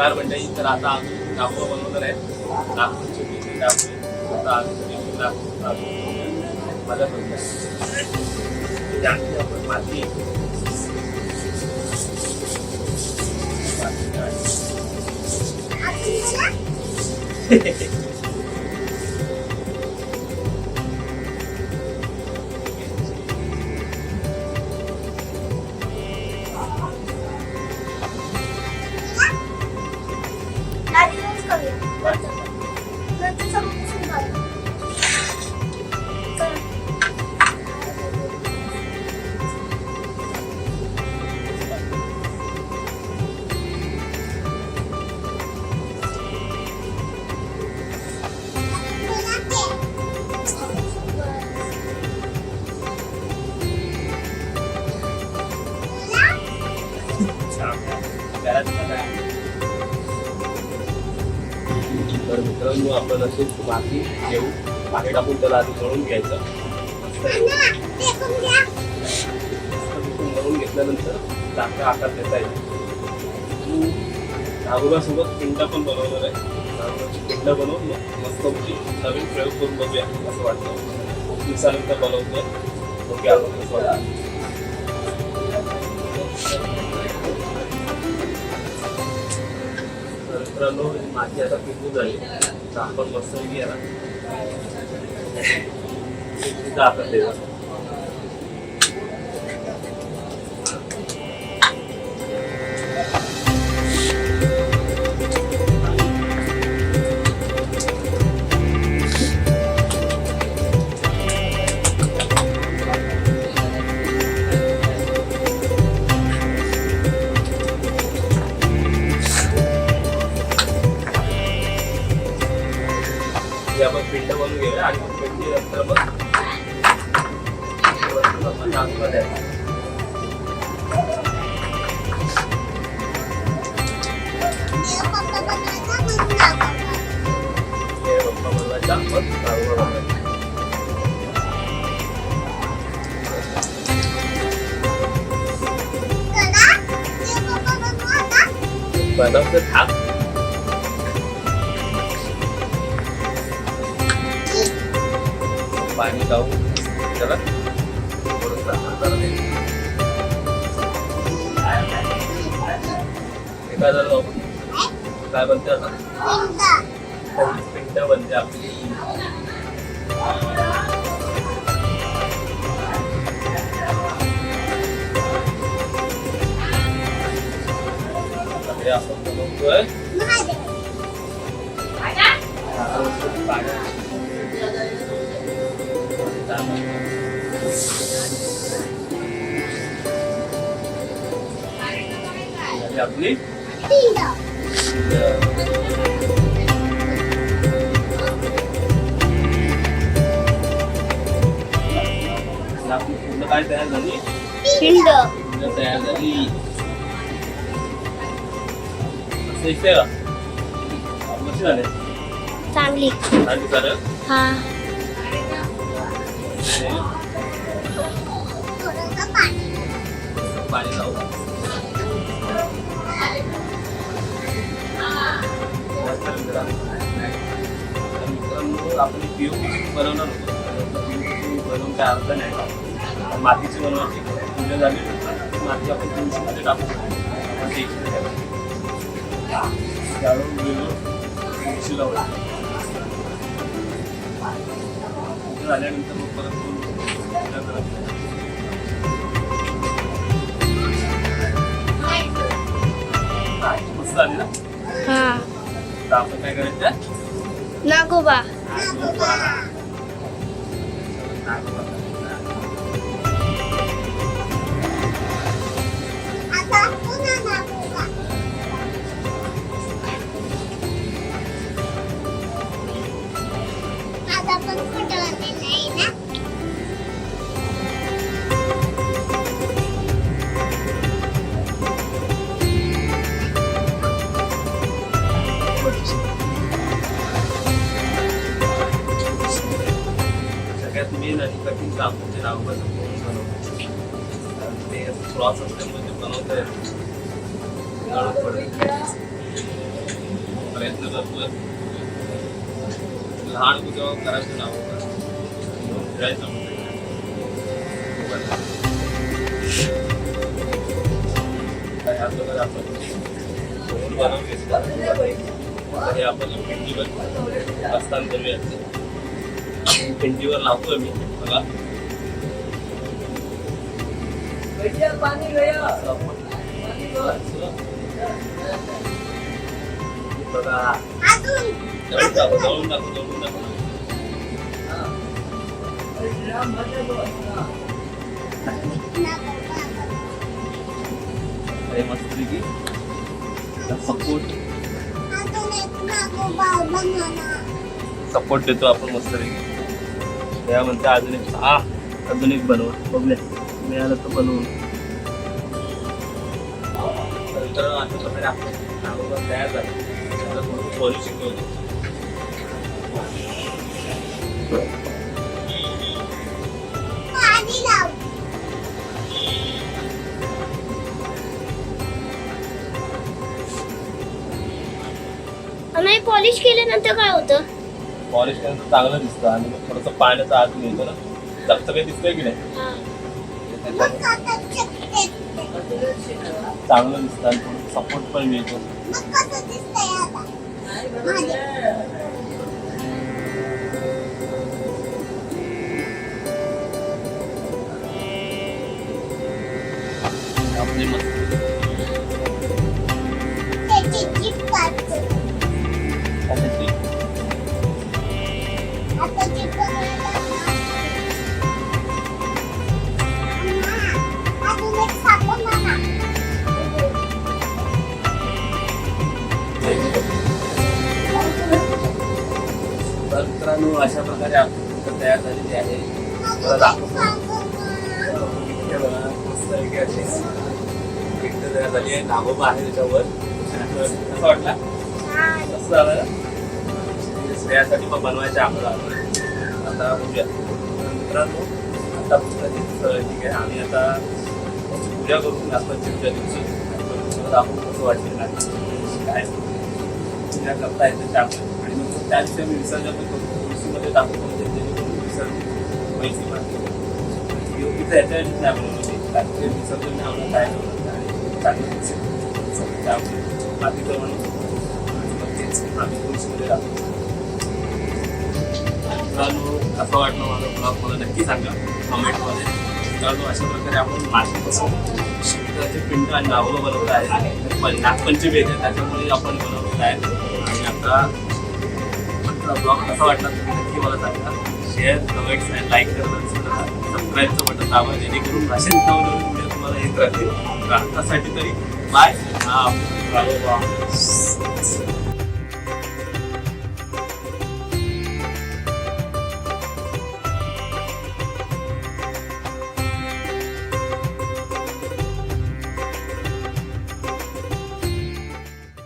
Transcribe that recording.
नमस्कार मंडळी. तर आता आम्ही डाकू बनवणार आहे. नागपूरचे मिरची डाकू. आता आम्ही मला त्यामध्ये आपण माती तर मित्रांनो, आपण असे माती घेऊ, पाणी टाकून त्याला आधी मळून घ्यायचं. मळून घेतल्यानंतर चांगला आकार देता येईल. नागोबासोबत पिंड पण बनवणार आहे. नागोबाची पिंड बनवून मस्त नवीन प्रयोग करून बघूया असं वाटतं. खूप दिवसानंतर बनवतोय. बघूया आपण कसं. मित्रांनो, माती आता पिकून झाली तर आपण मस्त घ्यायला आकार द्यायचा. आपण पिंड बनवून घेऊया आणि पिंडी नंतर मग नागपूरला द्यायचं. बनवतं थांब. पाणी लावून त्याला थोडंसं अंतर द्यायचं. काय झालं काय बनते आता? पिंड बनते आपली. आपण बनवतोय आपली पूर्ण काय तयार झाली? पिंड तयार झाली. कशी झाले? चांगली चांगली झालं. हा पाणी लावू. मित्रांनो, आपण पीओपी बनवणार होतो. पीओपी बनवून काय अर्थ नाही. मातीची बनवायची पूजा झाली. माती आपण तुळशीमध्ये टाकू. जाळून गेलो तुळशी लावली. झाल्यानंतर मग परत मस्त झाली ना. तर आपण काय करायचं? नागोबा. सगळ्यात मेन आणि कठीण काम म्हणजे नागोबाचं पोळी बनवणं. ते क्रॉस असल्यामुळे ते बनवता येत. प्रयत्न करतोय. लहान होतो तेव्हा करायचं नाव फिरायचं हे आपण पिंडीवर हस्तांतरूया. पिंडीवर लावतोय मी बघा. बघा जळून दाखव. अरे मस्त की सपोर्ट देतो आपण मस्त त्या म्हणते अजून एक बनव बघूया मिळालं तर बनवून. तर अशा प्रकारे आपण तयार झालं. थोडं पॉलिशिंग होतं. आणि पॉलिश केल्यानंतर काय होतं? पॉलिश केल्यानंतर चांगलं दिसतं आणि मग थोडंसं पाण्याचा आत मिळतो ना. जास्त काही दिसतंय की नाही चांगलं दिसतं आणि थोडं सपोर्ट पण मिळतो. आपली मस्त मित्रांनो अशा प्रकारे आपण तयार झालेली आहे. मला दाखवतो तयार झाली आहे. नागोबा आहे त्याच्यावर. कसं वाटला? कसं झालं श्रेयासाठी मग बनवायचं आपल्याला. आता बघूया मित्रांनो. आता ठीक आहे आम्ही आता पूजा करून नागपंचमीच्या दिवशी दाखवून कसं वाटेल काय पूजा करता येते त्यामुळे. आणि मग त्या दिवशी आम्ही विसर्जन करतो. तुळशीमध्ये दाखवतो जेणेकरून विसर्जन पैसे मागतो. योगीचं याच्यासाठी नाही बनवलं कारण ते विसर्जन आम्हाला काय नव्हतं आणि चांगलं दिसेल त्यामुळे मातीचं म्हणून मग तेच आम्ही तुळशीमध्ये दाखवतो. मित्रांनो असं वाटलं माझा ब्लॉग मला नक्की सांगा कमेंटमध्ये. मित्रांनो अशा प्रकारे आपण मातीपासून शेतकऱ्याचे पिंड आणि नावलं बनवलं आहे. नागपंचमी येते त्याच्यामुळे आपण बनवलं आहे. आणि आता ब्लॉग कसा वाटला तुम्ही नक्की मला सांगा. शेअर कमेंट्स आणि लाईक करत असेल तर सबस्क्राईबचं बटन दाबा जेणेकरून असेच नवनवीन व्हिडिओ तुम्हाला येत राहतील. आतासाठी तरी बाय.